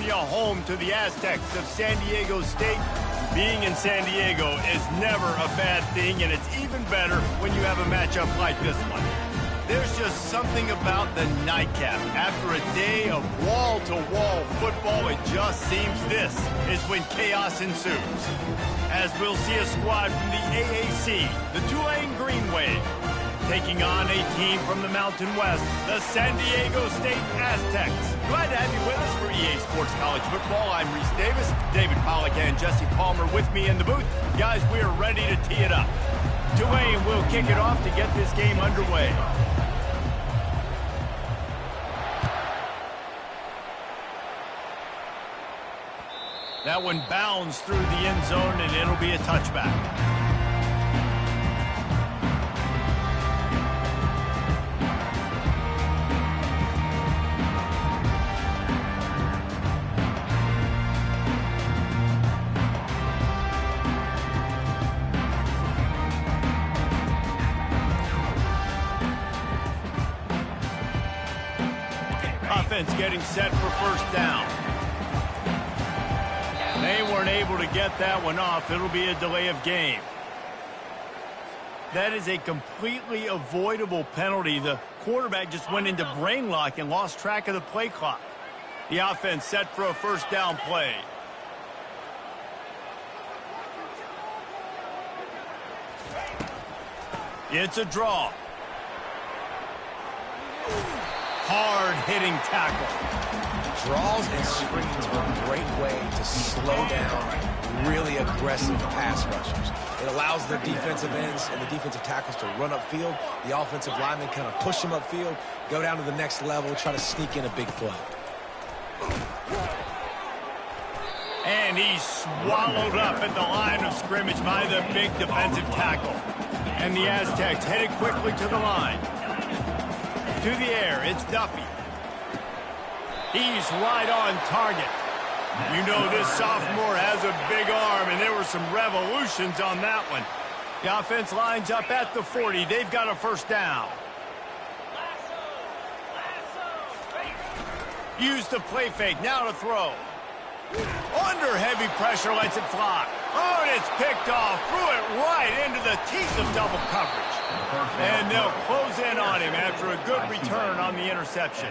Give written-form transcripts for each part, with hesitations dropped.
California, home to the Aztecs of San Diego State. Being in San Diego is never a bad thing, and it's even better when you have a matchup like this one. There's just something about the nightcap. After a day of wall-to-wall football, it just seems this is when chaos ensues. As we'll see a squad from the AAC, the Tulane Green Wave, taking on a team from the Mountain West, the San Diego State Aztecs. Glad to have you with us for EA Sports College Football. I'm Reese Davis, David Pollack and Jesse Palmer with me in the booth. Guys, we are ready to tee it up. Tulane will kick it off to get this game underway. That one bounds through the end zone, and it'll be a touchback. Offense getting set for first down. They weren't able to get that one off. It'll be a delay of game. That is a completely avoidable penalty. The quarterback just went into brain lock and lost track of the play clock. The offense set for a first down play. It's a draw. Hard-hitting tackle. Draws and screens are a great way to slow down really aggressive pass rushers. It allows the defensive ends and the defensive tackles to run upfield. The offensive linemen kind of push them upfield, go down to the next level, try to sneak in a big play. And he's swallowed up at the line of scrimmage by the big defensive tackle. And the Aztecs headed quickly to the line. To the air, it's Duffy. He's right on target. You know this sophomore has a big arm, and there were some revolutions on that one. The offense lines up at the 40. They've got a first down. Use the play fake. Now to throw. Under heavy pressure, lets it fly. Oh, and it's picked off. Threw it right into the teeth of double coverage. And they'll close in on him after a good return on the interception.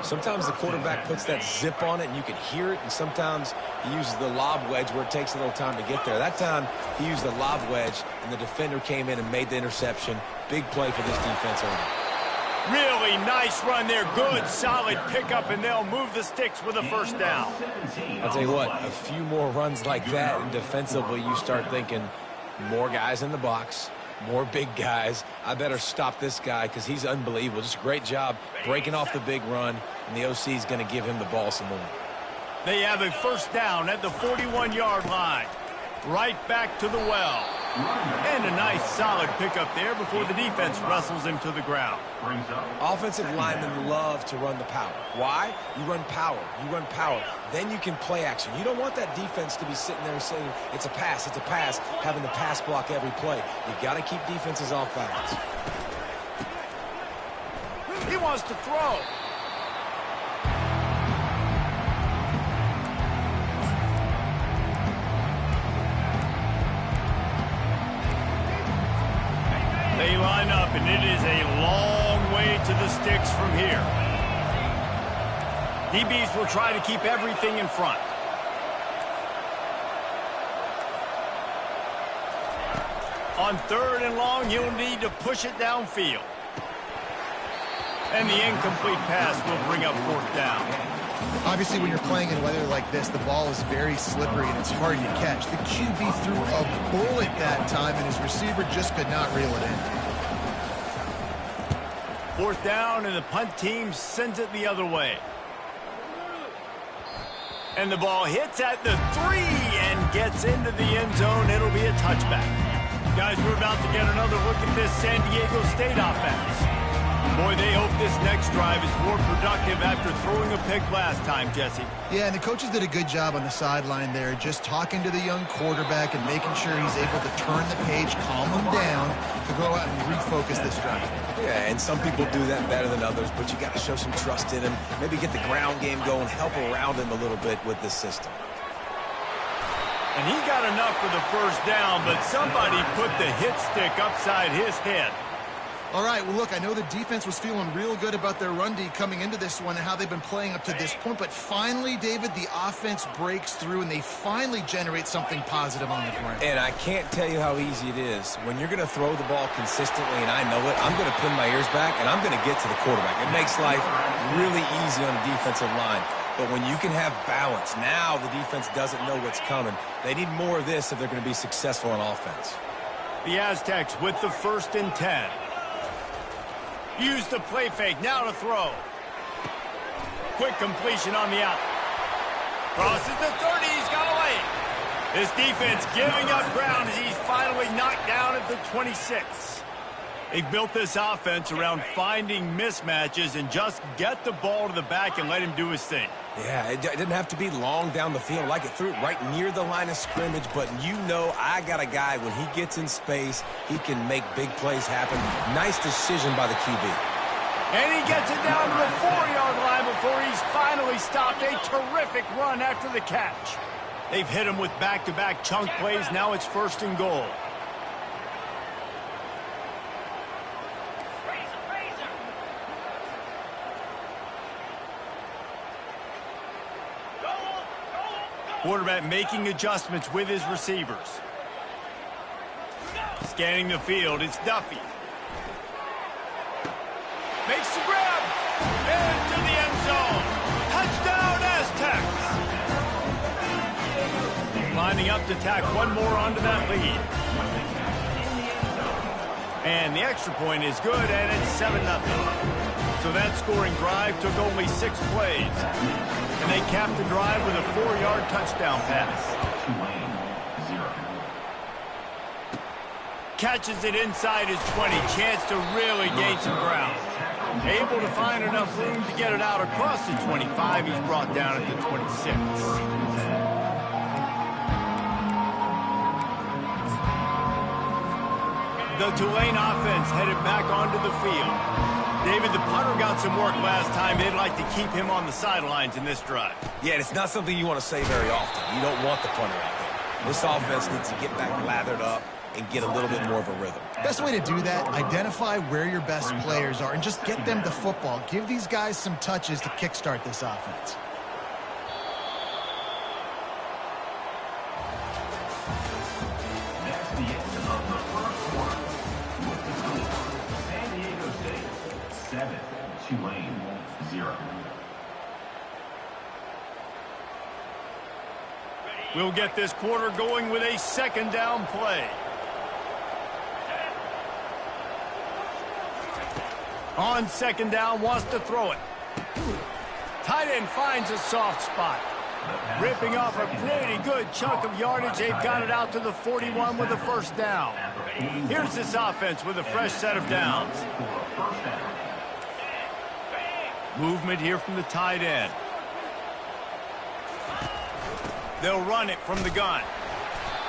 Sometimes the quarterback puts that zip on it and you can hear it, and sometimes he uses the lob wedge where it takes a little time to get there. That time he used the lob wedge and the defender came in and made the interception. Big play for this defense early. Really nice run there. Good, solid pickup, and they'll move the sticks with a first down. I'll tell you what, a few more runs like that, and defensively you start thinking more guys in the box, more big guys. I better stop this guy because he's unbelievable. Just a great job breaking off the big run, and the OC is going to give him the ball some more. They have a first down at the 41-yard line. Right back to the well. And a nice solid pickup there before the defense wrestles him to the ground. Offensive linemen love to run the power. Why? You run power. You run power. Then you can play action. You don't want that defense to be sitting there saying, it's a pass, having to pass block every play. You've got to keep defenses off balance. He wants to throw. They line up, and it is a long way to the sticks from here. DBs will try to keep everything in front. On third and long, he'll need to push it downfield. And the incomplete pass will bring up fourth down. Obviously, when you're playing in weather like this, the ball is very slippery and it's hard to catch. The QB threw a bullet that time, and his receiver just could not reel it in. Fourth down, and the punt team sends it the other way. And the ball hits at the 3 and gets into the end zone. It'll be a touchback. Guys, we're about to get another look at this San Diego State offense. Boy, they hope this next drive is more productive after throwing a pick last time, Jesse. Yeah, and the coaches did a good job on the sideline there, just talking to the young quarterback and making sure he's able to turn the page, calm him down, to go out and refocus this drive. Yeah, and some people do that better than others, but you got to show some trust in him, maybe get the ground game going, help around him a little bit with this system. And he got enough for the first down, but somebody put the hit stick upside his head. All right, well, look, I know the defense was feeling real good about their run D coming into this one and how they've been playing up to this point, but finally, David, the offense breaks through and they finally generate something positive on the ground. And I can't tell you how easy it is. When you're going to throw the ball consistently, and I know it, I'm going to pin my ears back and I'm going to get to the quarterback. It makes life really easy on the defensive line. But when you can have balance, now the defense doesn't know what's coming. They need more of this if they're going to be successful on offense. The Aztecs with the 1st and 10. Use the play fake, now to throw. Quick completion on the out. Crosses the 30, he's got away. This defense giving up ground as he's finally knocked down at the 26. They've built this offense around finding mismatches and just get the ball to the back and let him do his thing. Yeah, it didn't have to be long down the field. Like it threw it right near the line of scrimmage, but you know I got a guy, when he gets in space, he can make big plays happen. Nice decision by the QB. And he gets it down to the 4-yard line before he's finally stopped. A terrific run after the catch. They've hit him with back-to-back chunk plays. Now it's 1st and goal. Quarterback making adjustments with his receivers. Scanning the field, it's Duffy. Makes the grab. Into the end zone. Touchdown, Aztecs. Lining up to tack one more onto that lead. And the extra point is good, and it's 7-0. So that scoring drive took only 6 plays. And they capped the drive with a 4-yard touchdown pass. Catches it inside his 20. Chance to really gain some ground. Able to find enough room to get it out across the 25. He's brought down at the 26. The Tulane offense headed back onto the field. David, the punter got some work last time. They'd like to keep him on the sidelines in this drive. Yeah, and it's not something you want to say very often. You don't want the punter out there. This offense needs to get back lathered up and get a little bit more of a rhythm. Best way to do that, identify where your best players are and just get them the football. Give these guys some touches to kickstart this offense. Tulane 0. We'll get this quarter going with a 2nd down play. On 2nd down, wants to throw it. Tight end finds a soft spot. Ripping off a pretty good chunk of yardage. They've got it out to the 41 with a 1st down. Here's this offense with a fresh set of downs. Movement here from the tight end. They'll run it from the gun.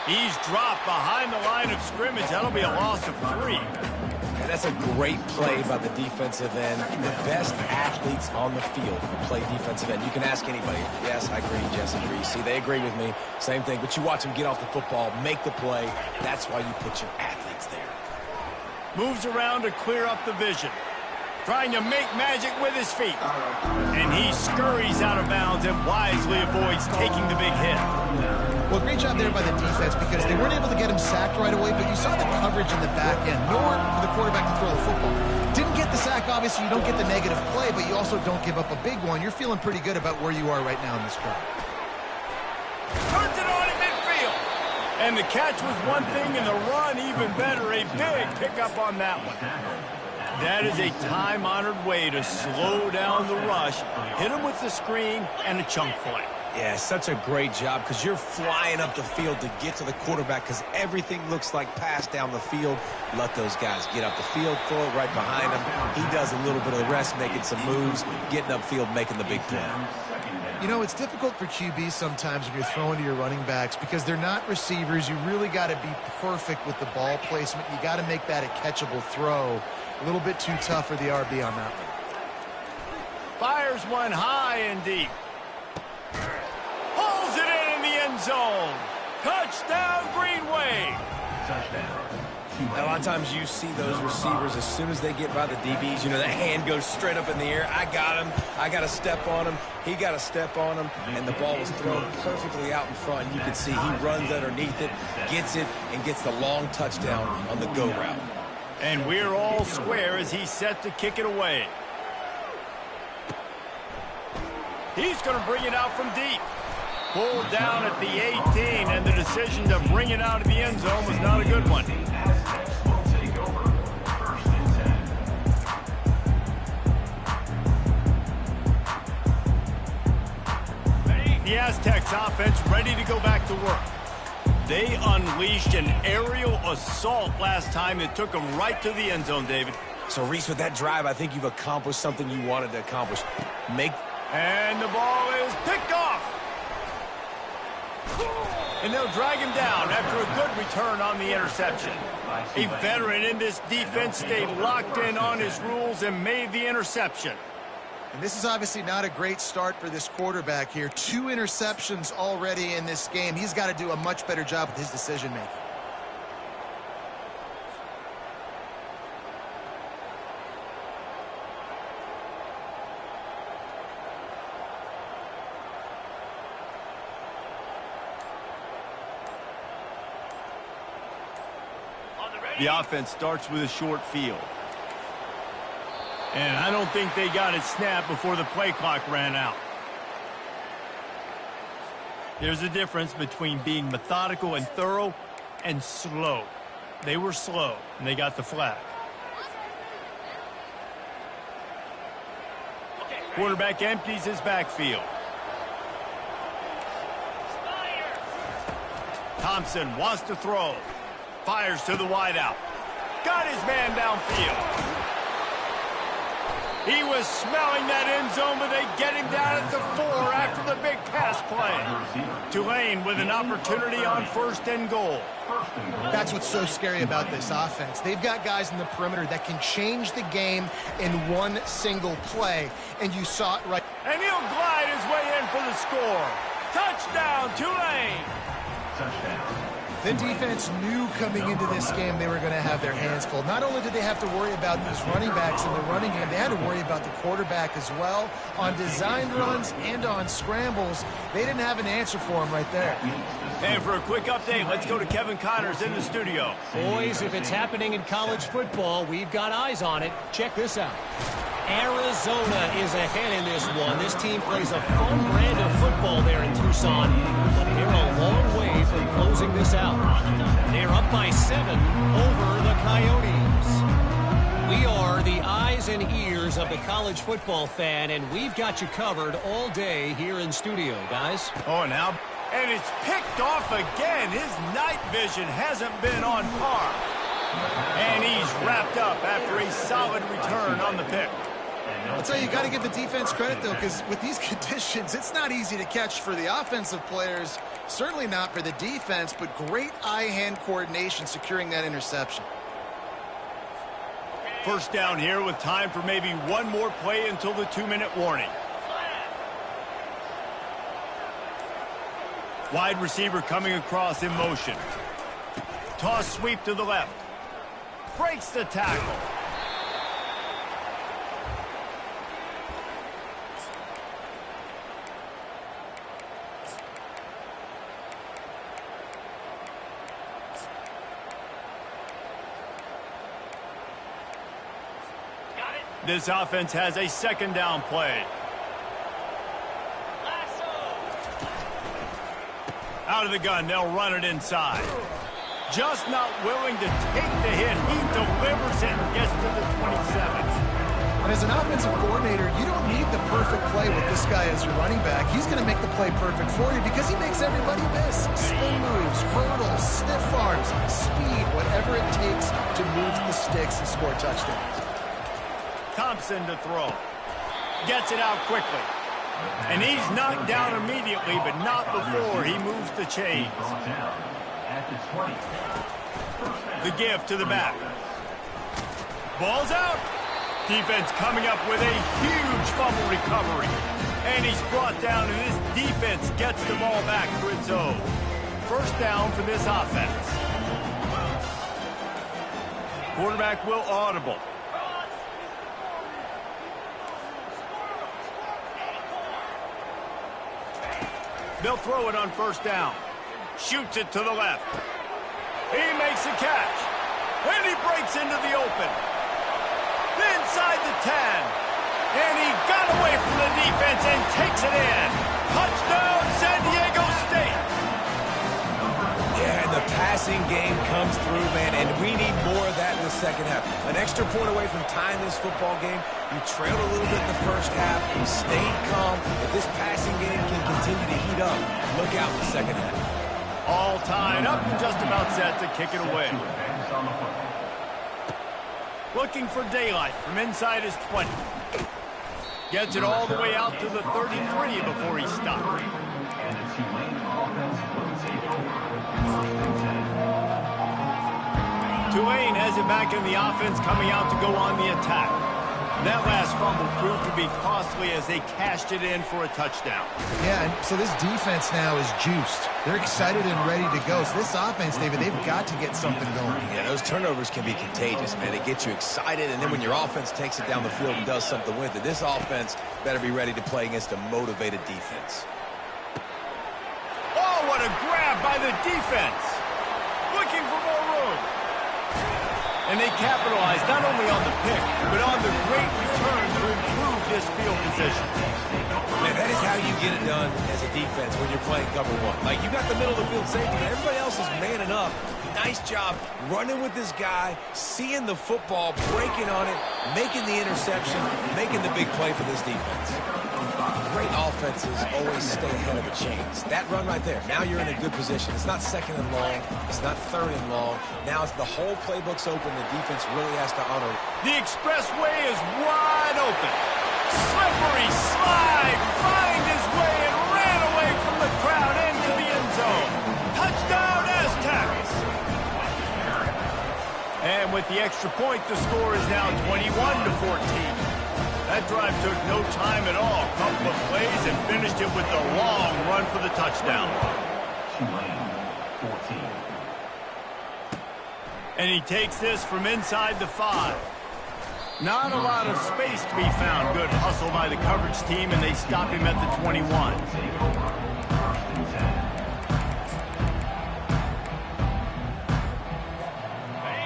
He's dropped behind the line of scrimmage. That'll be a loss of 3. And that's a great play by the defensive end. The best athletes on the field play defensive end. You can ask anybody. Yes, I agree. Jesse agrees. See, they agree with me. Same thing. But you watch them get off the football, make the play. That's why you put your athletes there. Moves around to clear up the vision. Trying to make magic with his feet. And he scurries out of bounds and wisely avoids taking the big hit. Well, great job there by the defense because they weren't able to get him sacked right away, but you saw the coverage in the back end. Nowhere for the quarterback to throw the football. Didn't get the sack, obviously. You don't get the negative play, but you also don't give up a big one. You're feeling pretty good about where you are right now in this drive. Turns it on at midfield. And the catch was one thing, and the run even better. A big pickup on that one. That is a time-honored way to slow down the rush, hit him with the screen, and a chunk play. Yeah, such a great job because you're flying up the field to get to the quarterback because everything looks like pass down the field. Let those guys get up the field, throw it right behind him. He does a little bit of the rest, making some moves, getting upfield, making the big play. You know, it's difficult for QBs sometimes when you're throwing to your running backs because they're not receivers. You really got to be perfect with the ball placement. You got to make that a catchable throw. A little bit too tough for the RB on that one. Fires one high and deep. Pulls it in the end zone. Touchdown, Green Wave. A lot of times you see those receivers, as soon as they get by the DBs, you know, that hand goes straight up in the air. I got him. I got to step on him. He got to step on him. And the ball was thrown perfectly out in front. You can see he runs underneath it, gets it, and gets the long touchdown on the go route. And we're all square as he's set to kick it away. He's going to bring it out from deep. Pulled down at the 18, and the decision to bring it out of the end zone was not a good one. The Aztecs offense ready to go back to work. They unleashed an aerial assault last time that took them right to the end zone, David. So, Reese, with that drive, I think you've accomplished something you wanted to accomplish. And the ball is picked off. And they'll drag him down after a good return on the interception. A veteran in this defense stayed locked in on his rules and made the interception. And this is obviously not a great start for this quarterback here. 2 interceptions already in this game. He's got to do a much better job with his decision-making. The offense starts with a short field. And I don't think they got it snapped before the play clock ran out. There's a difference between being methodical and thorough and slow. They were slow, and they got the flag. Quarterback empties his backfield. Thompson wants to throw. Fires to the wideout. Got his man downfield. He was smelling that end zone, but they get him down at the 4 after the big pass play. Tulane with an opportunity on 1st and goal. That's what's so scary about this offense. They've got guys in the perimeter that can change the game in one single play, and you saw it right. And he'll glide his way in for the score. Touchdown, Tulane. Touchdown. The defense knew coming into this game they were going to have their hands full. Not only did they have to worry about these running backs in the running game, they had to worry about the quarterback as well. On design runs and on scrambles, they didn't have an answer for him right there. And for a quick update, let's go to Kevin Connors in the studio. Boys, if it's happening in college football, we've got eyes on it. Check this out. Arizona is ahead in this one. This team plays a fun brand of football there in Tucson, but they're a long way from closing this out. They're up by 7 over the Coyotes. We are the eyes and ears of the college football fan, and we've got you covered all day here in studio, guys. Oh, now, and it's picked off again. His night vision hasn't been on par. And he's wrapped up after a solid return on the pick. I'll tell you, you got to give the defense credit, though, because with these conditions, it's not easy to catch for the offensive players. Certainly not for the defense, but great eye-hand coordination securing that interception. First down here with time for maybe one more play until the 2-minute warning. Wide receiver coming across in motion. Toss sweep to the left. Breaks the tackle. This offense has a 2nd down play. Out of the gun, they'll run it inside. Just not willing to take the hit. He delivers it and gets to the 27. And as an offensive coordinator, you don't need the perfect play with this guy as your running back. He's going to make the play perfect for you because he makes everybody miss. Spin moves, hurdles, stiff arms, speed, whatever it takes to move the sticks and score touchdowns. Thompson to throw. Gets it out quickly. And he's knocked down immediately, but not before he moves the chains. The give to the back. Ball's out. Defense coming up with a huge fumble recovery. And he's brought down, and this defense gets the ball back for its own. First down for this offense. Quarterback will audible. They'll throw it on first down. Shoots it to the left. He makes a catch. And he breaks into the open. Inside the 10. And he got away from the defense and takes it in. Touchdown, San Diego State. Yeah, and the passing game comes through, man, and we need more of that in the second half. An extra point away from tying this football game. You trailed a little bit in the first half. You stayed calm. If this passing game can continue to heat up, look out in the second half. All tied up and just about set to kick it away. Looking for daylight from inside his 20. Gets it all the way out to the 33 before he stopped. Tulane has it back in the offense, coming out to go on the attack. That last fumble proved to be costly as they cashed it in for a touchdown. Yeah, and so this defense now is juiced. They're excited and ready to go. So this offense, David, they've got to get something going. Yeah, those turnovers can be contagious, man. They get you excited, and then when your offense takes it down the field and does something with it, this offense better be ready to play against a motivated defense. Oh, what a grab by the defense. Looking for more room. And they capitalize not only on the pick, but on the great return to improve this field position. Man, that is how you get it done as a defense when you're playing cover one. Like, you got the middle of the field safety, but everybody else is manning up. Nice job running with this guy, seeing the football, breaking on it, making the interception, making the big play for this defense. Great offenses always stay ahead of the chains. That run right there, now you're in a good position. It's not second and long. It's not third and long. Now it's the whole playbook's open. The defense really has to honor. The expressway is wide open. Slippery slide, find his way and ran away from the crowd into the end zone. Touchdown, Aztecs. And with the extra point, the score is now 21-14. That drive took no time at all. Couple of plays and finished it with a long run for the touchdown. And he takes this from inside the 5. Not a lot of space to be found. Good hustle by the coverage team, and they stop him at the 21.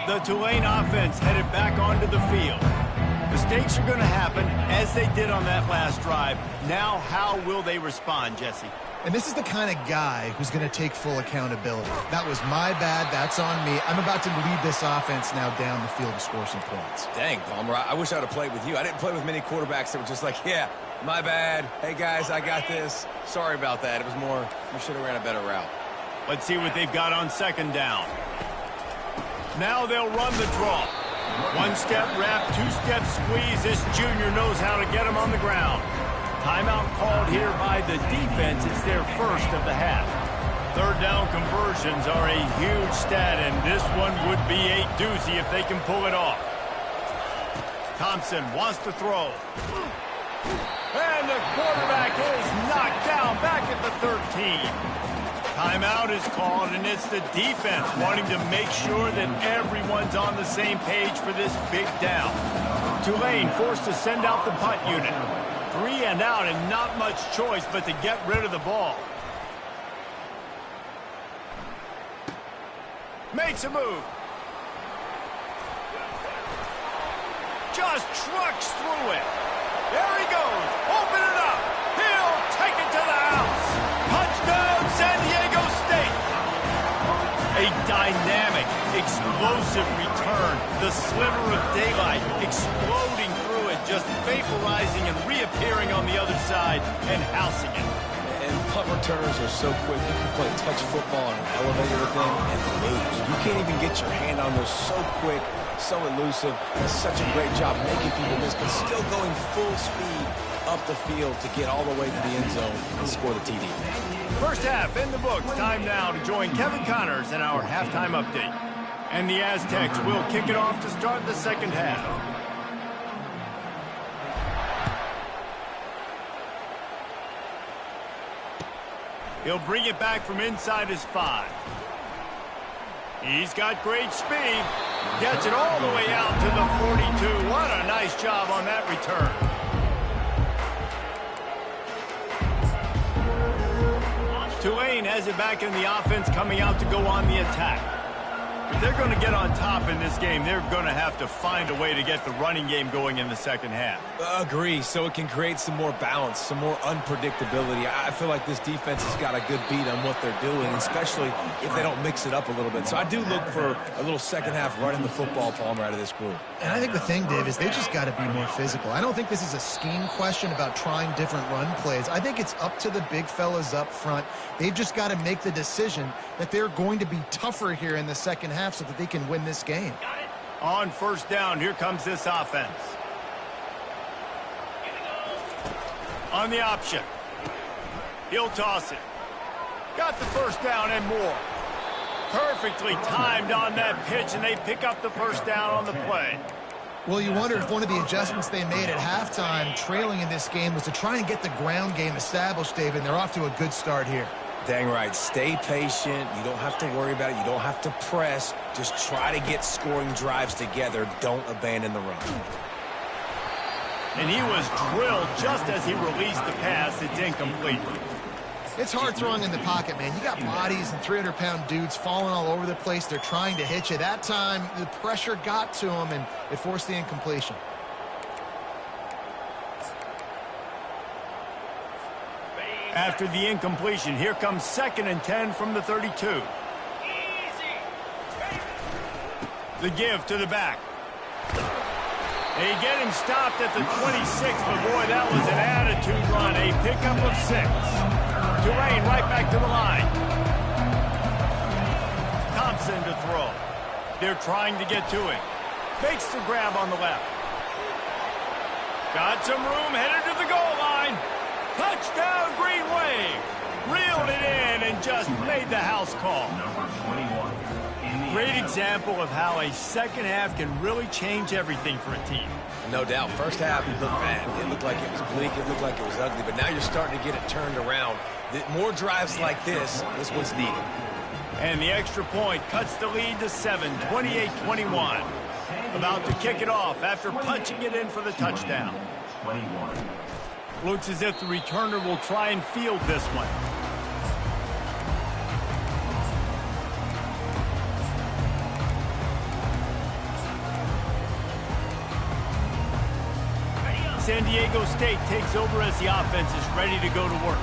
The Tulane offense headed back onto the field. Mistakes are going to happen, as they did on that last drive. Now, how will they respond, Jesse? And this is the kind of guy who's going to take full accountability. That was my bad. That's on me. I'm about to lead this offense now down the field to score some points. Dang, Palmer, I wish I would have played with you. I didn't play with many quarterbacks that were just like, yeah, my bad. Hey, guys, I got this. Sorry about that. It was more, we should have ran a better route. Let's see what they've got on second down. Now they'll run the draw. One-step wrap, two-step squeeze. This junior knows how to get him on the ground. Timeout called here by the defense. It's their first of the half. Third down conversions are a huge stat, and this one would be a doozy if they can pull it off. Thompson wants to throw. And the quarterback is knocked down back at the 13. Timeout is called, and it's the defense wanting to make sure that everyone's on the same page for this big down. Tulane forced to send out the punt unit. 3 and out, and not much choice but to get rid of the ball. Makes a move. Just trucks through it. There he goes. Open it up. He'll take it to the house. Touchdown, San Diego State. A dynamic, explosive return. The sliver of daylight exploding through a just vaporizing and reappearing on the other side and housing it. And punt returners are so quick. You can play touch football on an elevator with them and lose. You can't even get your hand on those. So quick, so elusive. Does such a great job making people miss, but still going full speed up the field to get all the way to the end zone and score the TD. First half in the books. Time now to join Kevin Connors in our halftime update. And the Aztecs will kick it off to start the second half. He'll bring it back from inside his 5. He's got great speed. Gets it all the way out to the 42. What a nice job on that return. Tulane has it back in the offense, coming out to go on the attack. If they're going to get on top in this game, they're going to have to find a way to get the running game going in the second half. Agree, so it can create some more balance, some more unpredictability. I feel like this defense has got a good beat on what they're doing, especially if they don't mix it up a little bit. So I do look for a little second half running the football, Palmer, out of this group. And I think the thing, Dave, is they just got to be more physical. I don't think this is a scheme question about trying different run plays. I think it's up to the big fellas up front. They've just got to make the decision that they're going to be tougher here in the second half so that they can win this game. On first down, here comes this offense. On the option. He'll toss it. Got the first down and more. Perfectly timed on that pitch, and they pick up the first down on the play. Well, you wonder if one of the adjustments they made at halftime, trailing in this game, was to try and get the ground game established, David, and they're off to a good start here. Dang right. Stay patient. You don't have to worry about it. You don't have to press. Just try to get scoring drives together. Don't abandon the run. And he was drilled just as he released the pass. It's incomplete. It's hard throwing in the pocket, man. You got bodies and 300-pound dudes falling all over the place. They're trying to hit you. That time, the pressure got to him, and it forced the incompletion. After the incompletion, here comes 2nd and 10 from the 32. The give to the back. They get him stopped at the 26, but boy, that was an attitude run. A pickup of 6. Tulane right back to the line. Thompson to throw. They're trying to get to him. Makes the grab on the left. Got some room, headed to the goal line. Touchdown, Green Wave. Reeled it in and just made the house call. Great example of how a second half can really change everything for a team. No doubt. First half, it looked bad. It looked like it was bleak. It looked like it was ugly. But now you're starting to get it turned around. More drives like this one's needed. And the extra point cuts the lead to 7, 28-21. About to kick it off after punching it in for the touchdown. Looks as if the returner will try and field this one. San Diego State takes over as the offense is ready to go to work.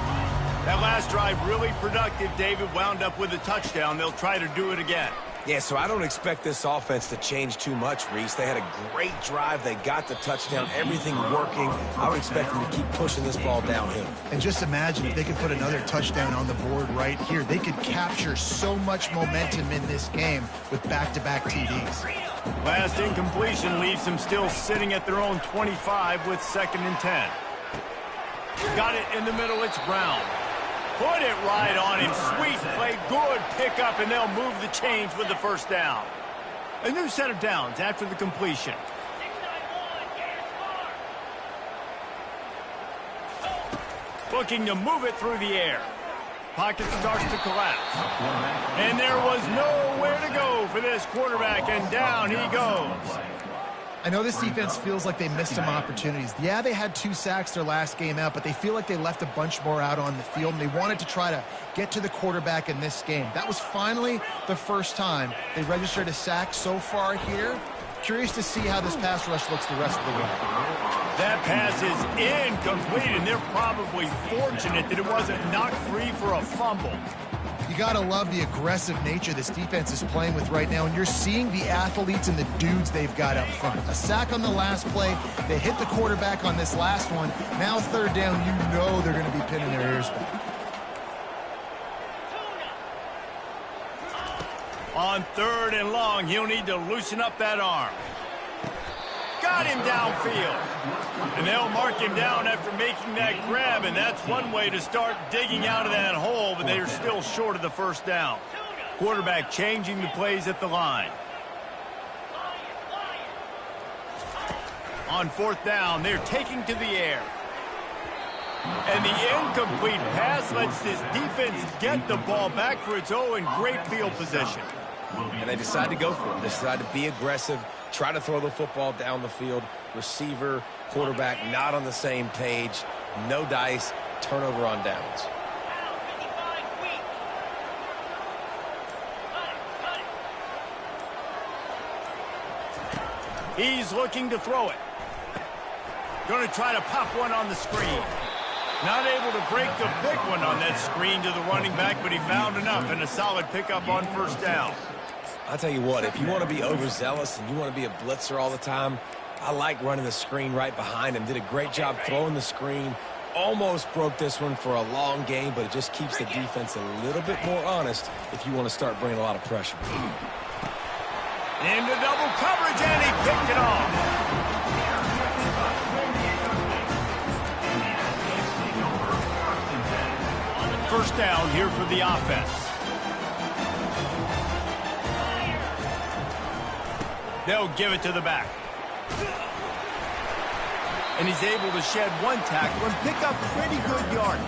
That last drive really productive. David wound up with a touchdown. They'll try to do it again. Yeah, so I don't expect this offense to change too much, Reese. They had a great drive. They got the touchdown. Everything working. I would expect them to keep pushing this ball downhill. And just imagine if they could put another touchdown on the board right here. They could capture so much momentum in this game with back-to-back TDs. Last incompletion leaves them still sitting at their own 25 with 2nd and 10. Got it in the middle. It's Brown. Put it right on him. Sweet play. Good pickup, and they'll move the chains with the first down. A new set of downs after the completion. Looking to move it through the air. Pocket starts to collapse. And there was nowhere to go for this quarterback, and down he goes. I know this defense feels like they missed some opportunities. Yeah, they had 2 sacks their last game out, but they feel like they left a bunch more out on the field, and they wanted to try to get to the quarterback in this game. That was finally the first time they registered a sack so far here. Curious to see how this pass rush looks the rest of the way. That pass is incomplete, and they're probably fortunate that it wasn't knocked free for a fumble. You got to love the aggressive nature this defense is playing with right now, and you're seeing the athletes and the dudes they've got up front. A sack on the last play. They hit the quarterback on this last one. Now third down, you know they're going to be pinning their ears back. On 3rd and long, he'll need to loosen up that arm. Got him downfield. And they'll mark him down after making that grab, and that's one way to start digging out of that hole, but they're still short of the first down. Quarterback changing the plays at the line. On 4th down, they're taking to the air. And the incomplete pass lets this defense get the ball back for its own great field position. And they decide to go for it. They decide to be aggressive, try to throw the football down the field. Receiver, quarterback not on the same page. No dice, turnover on downs. He's looking to throw it. Going to try to pop one on the screen. Not able to break the big one on that screen to the running back, but he found enough and a solid pickup on first down. I'll tell you what, if you want to be overzealous and you want to be a blitzer all the time, I like running the screen right behind him. Did a great job throwing the screen. Almost broke this one for a long game, but it just keeps the defense a little bit more honest if you want to start bringing a lot of pressure. Into double coverage, and he picked it off. First down here for the offense. They'll give it to the back. And he's able to shed one tackle and pick up pretty good yardage.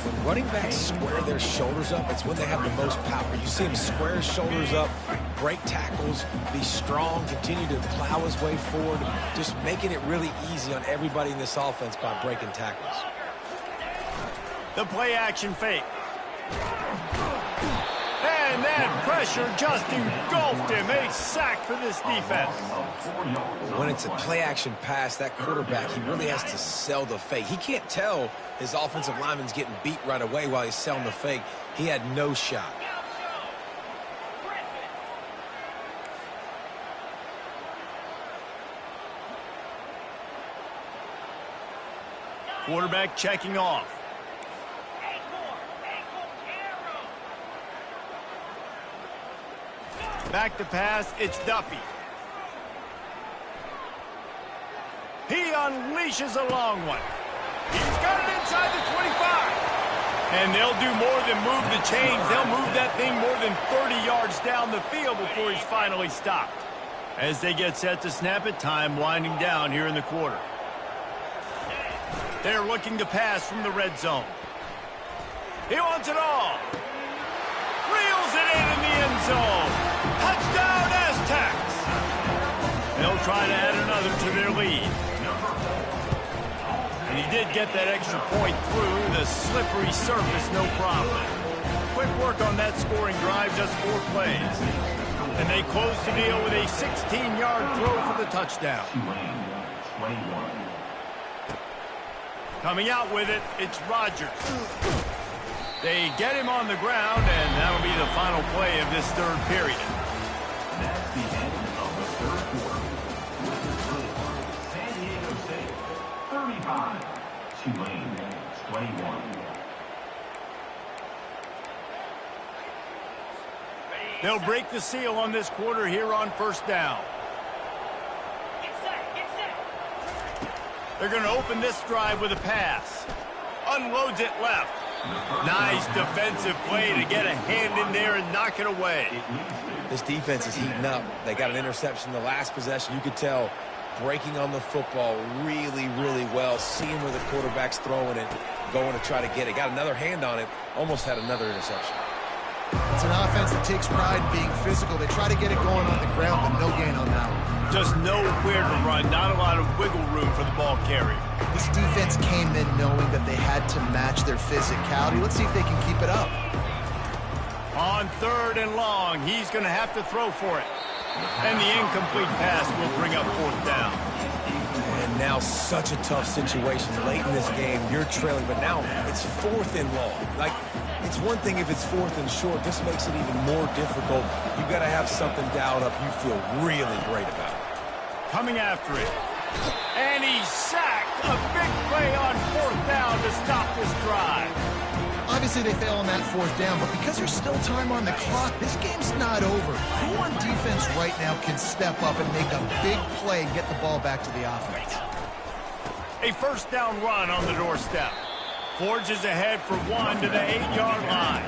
When running backs square their shoulders up, it's when they have the most power. You see him square his shoulders up, break tackles, be strong, continue to plow his way forward, just making it really easy on everybody in this offense by breaking tackles. The play action fake. And that pressure just engulfed him. A sack for this defense. When it's a play action pass, that quarterback, he really has to sell the fake. He can't tell his offensive lineman's getting beat right away while he's selling the fake. He had no shot. Quarterback checking off. Back to pass, it's Duffy. He unleashes a long one. He's got it inside the 25. And they'll do more than move the chains. They'll move that thing more than 30 yards down the field before he's finally stopped. As they get set to snap it, time winding down here in the quarter. They're looking to pass from the red zone. He wants it all. Reels it in the end zone. Touchdown, Aztecs! They'll try to add another to their lead. And he did get that extra point through the slippery surface, no problem. Quick work on that scoring drive, just 4 plays. And they close the deal with a 16-yard throw for the touchdown. Coming out with it, it's Rodgers. They get him on the ground, and that'll be the final play of this third period. That's the end of the third quarter. San Diego State, 35. Tulane, 21. They'll break the seal on this quarter here on first down. They're going to open this drive with a pass. Unloads it left. Nice defensive play to get a hand in there and knock it away. This defense is heating up. They got an interception the last possession. You could tell breaking on the football really, really well. Seeing where the quarterback's throwing it, going to try to get it. Got another hand on it. Almost had another interception. It's an offense that takes pride in being physical. They try to get it going on the ground, but no gain on that one. Just nowhere to run. Not a lot of wiggle room for the ball carrier. This defense came in knowing that they had to match their physicality. Let's see if they can keep it up. On 3rd and long, he's going to have to throw for it. And the incomplete pass will bring up 4th down. And now such a tough situation late in this game. You're trailing, but now it's 4th and long. Like, it's one thing if it's 4th and short. This makes it even more difficult. You've got to have something dialed up you feel really great about. Coming after it. And he's sacked. A big play on 4th down to stop this drive. Obviously, they fail on that 4th down, but because there's still time on the clock, this game's not over. Who on defense right now can step up and make a big play and get the ball back to the offense? A 1st down run on the doorstep. Forges ahead for 1 to the 8-yard line.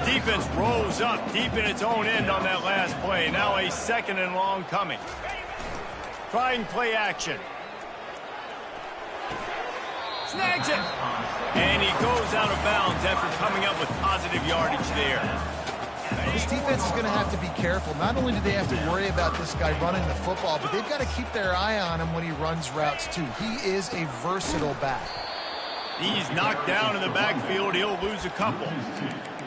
Defense rolls up deep in its own end on that last play. Now a 2nd and long coming. Trying play action. Snags it. And he goes out of bounds after coming up with positive yardage there. This defense is going to have to be careful. Not only do they have to worry about this guy running the football, but they've got to keep their eye on him when he runs routes too. He is a versatile back. He's knocked down in the backfield. He'll lose a couple.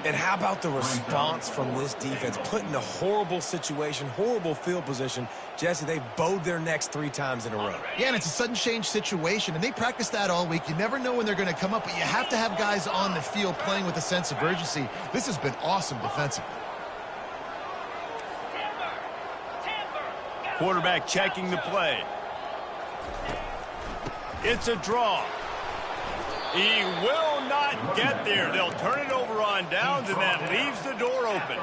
And how about the response from this defense? Put in a horrible situation, horrible field position. Jesse, they bowed their necks 3 times in a row. Yeah, and it's a sudden change situation, and they practice that all week. You never know when they're going to come up, but you have to have guys on the field playing with a sense of urgency. This has been awesome defensively. Quarterback checking the play. It's a draw. He will not get there. They'll turn it over on downs, and that leaves the door open.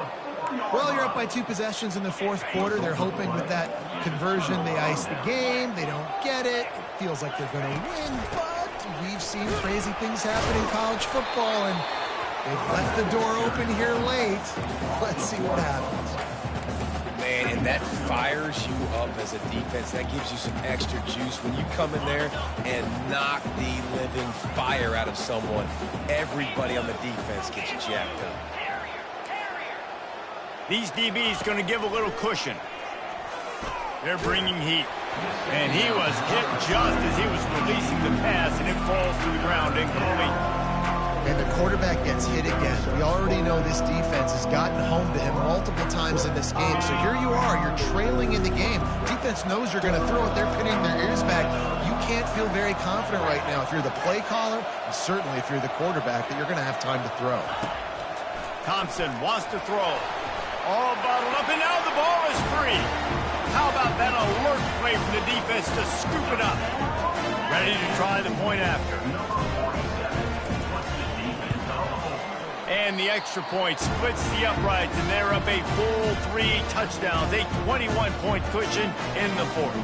Well, you're up by 2 possessions in the 4th quarter. They're hoping with that conversion they ice the game. They don't get it. It feels like they're going to win, but we've seen crazy things happen in college football, and they've left the door open here late. Let's see what happens. Man, and that fires you up as a defense. That gives you some extra juice. When you come in there and knock the living fire out of someone, everybody on the defense gets jacked up. These DBs going to give a little cushion. They're bringing heat. And he was hit just as he was releasing the pass, and it falls to the ground incomplete. And the quarterback gets hit again. We already know this defense has gotten home to him multiple times in this game. So here you are, you're trailing in the game. Defense knows you're going to throw it. They're pinning their ears back. You can't feel very confident right now if you're the play caller, and certainly if you're the quarterback, that you're going to have time to throw. Thompson wants to throw. All bottled up, and now the ball is free. How about that alert play from the defense to scoop it up? Ready to try the point after. And the extra point splits the uprights, and they're up a full 3 touchdowns, a 21-point cushion in the 4th.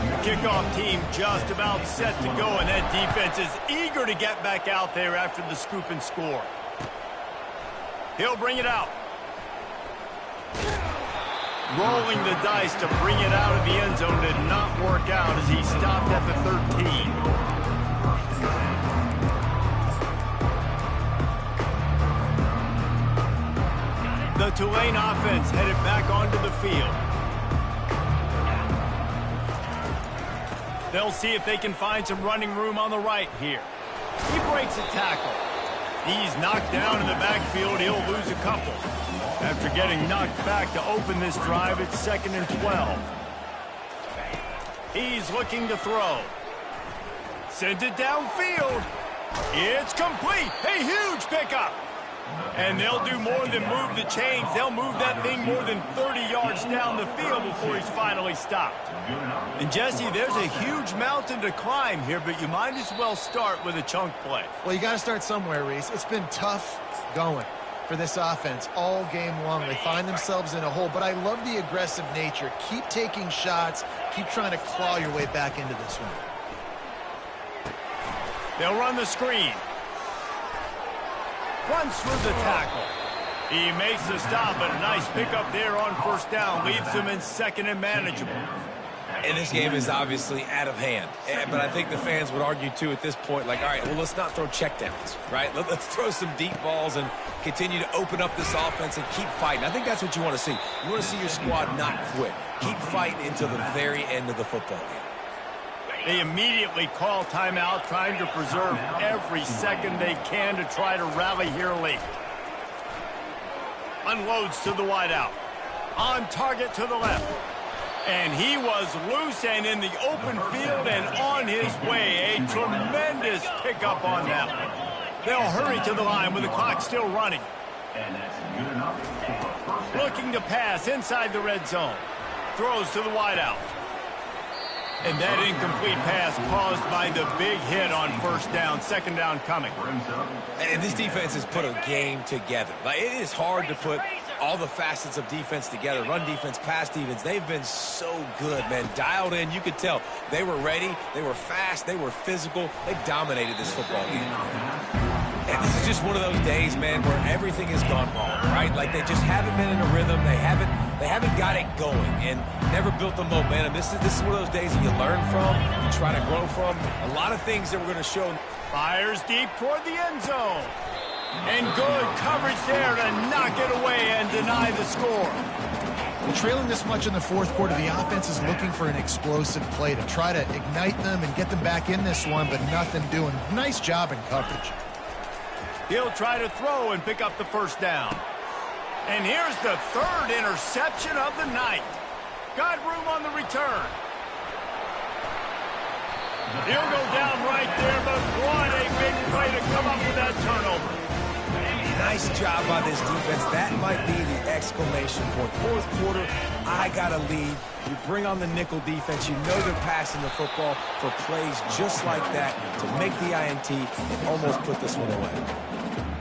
The kickoff team just about set to go, and that defense is eager to get back out there after the scoop and score. He'll bring it out. Rolling the dice to bring it out of the end zone did not work out as he stopped at the 13. The Tulane offense headed back onto the field. They'll see if they can find some running room on the right here. He breaks a tackle. He's knocked down in the backfield. He'll lose a couple. After getting knocked back to open this drive, it's 2nd and 12. He's looking to throw. Sends it downfield. It's complete. A huge pickup. And they'll do more than move the chains. They'll move that thing more than 30 yards down the field before he's finally stopped. And Jesse, there's a huge mountain to climb here, but you might as well start with a chunk play. Well, you got to start somewhere, Reese. It's been tough going for this offense all game long. They find themselves in a hole, but I love the aggressive nature. Keep taking shots. Keep trying to claw your way back into this one. They'll run the screen. Runs through the tackle. He makes the stop, but a nice pickup there on 1st down. Leaves him in 2nd and manageable. And this game is obviously out of hand. But I think the fans would argue, too, at this point, like, all right, well, let's not throw checkdowns, right? Let's throw some deep balls and continue to open up this offense and keep fighting. I think that's what you want to see. You want to see your squad not quit. Keep fighting until the very end of the football game. They immediately call timeout, trying to preserve every second they can to try to rally here late. Unloads to the wideout. On target to the left. And he was loose and in the open field and on his way. A tremendous pickup on that one. They'll hurry to the line with the clock still running. And that's good enough for a first down. Looking to pass inside the red zone. Throws to the wideout. And that incomplete pass caused by the big hit on first down, second down coming. And this defense has put a game together. Like, it is hard to put all the facets of defense together. Run defense, pass defense. They've been so good, man. Dialed in. You could tell they were ready. They were fast. They were physical. They dominated this football game. And this is just one of those days, man, where everything has gone wrong, right? Like, they just haven't been in a rhythm. They haven't got it going and never built the momentum. This is one of those days that you learn from, you try to grow from. A lot of things that we're going to show. Fires deep toward the end zone. And good coverage there to knock it away and deny the score. Well, trailing this much in the fourth quarter, the offense is looking for an explosive play to try to ignite them and get them back in this one, but nothing doing. Nice job in coverage. He'll try to throw and pick up the first down. And here's the third interception of the night. Got room on the return. He'll go down right there, but what a big play to come up with that turnover. Nice job by this defense. That might be the exclamation point. Fourth quarter, I got a lead. You bring on the nickel defense. You know they're passing the football for plays just like that to make the INT and almost put this one away.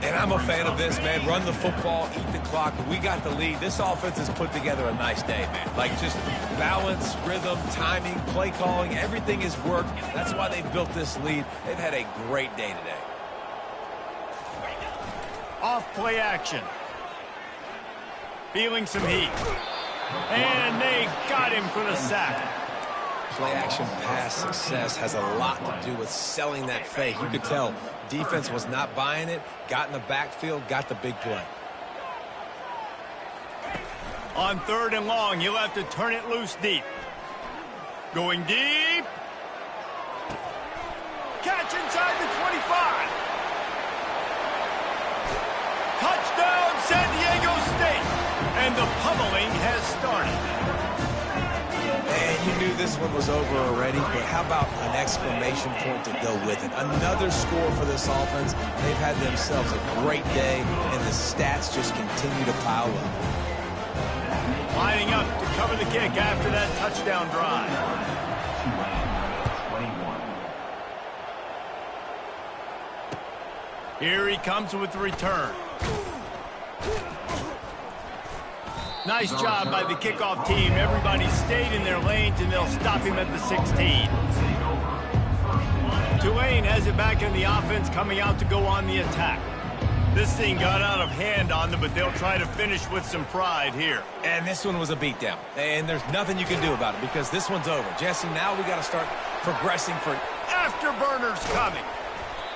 And I'm a fan of this, man. Run the football, eat the clock. We got the lead. This offense has put together a nice day, man. Like, just balance, rhythm, timing, play calling, everything has worked. That's why they've built this lead. They've had a great day today. Off play action. Feeling some heat. And they got him for the sack. Play action pass success has a lot to do with selling that fake. You could tell defense was not buying it, got in the backfield, got the big play. On third and long, he'll have to turn it loose deep. Going deep. Catch inside the 25. Touchdown, San Diego State. And the pummeling has started. And you knew this one was over already, but how about an exclamation point to go with it? Another score for this offense. They've had themselves a great day, and the stats just continue to pile up. Lining up to cover the kick after that touchdown drive. Here he comes with the return. Nice job by the kickoff team. Everybody stayed in their lanes, and they'll stop him at the 16. Tulane has it back in the offense, coming out to go on the attack. This thing got out of hand on them, but they'll try to finish with some pride here. And this one was a beatdown, and there's nothing you can do about it because this one's over. Jesse, now we got to start progressing for... Afterburners coming.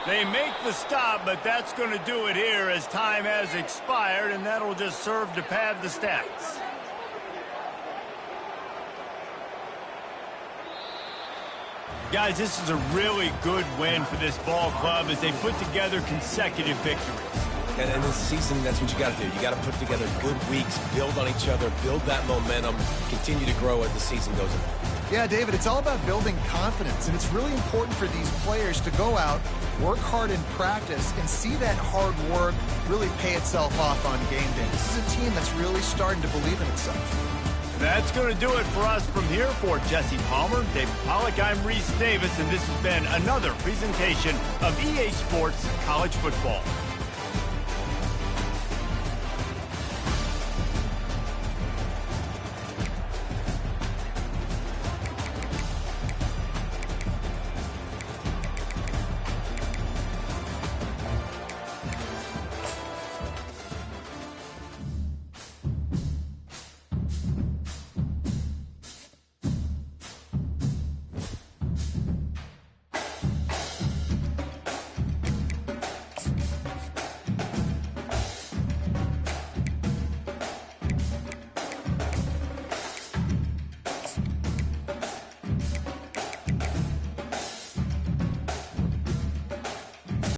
They make the stop, but that's going to do it here as time has expired, and that'll just serve to pad the stats. Guys, this is a really good win for this ball club as they put together consecutive victories. And in this season, that's what you got to do. You got to put together good weeks, build on each other, build that momentum, continue to grow as the season goes on. Yeah, David, it's all about building confidence, and it's really important for these players to go out, work hard in practice, and see that hard work really pay itself off on game day. This is a team that's really starting to believe in itself. That's going to do it for us from here. For Jesse Palmer, David Pollack, I'm Reese Davis, and this has been another presentation of EA Sports College Football.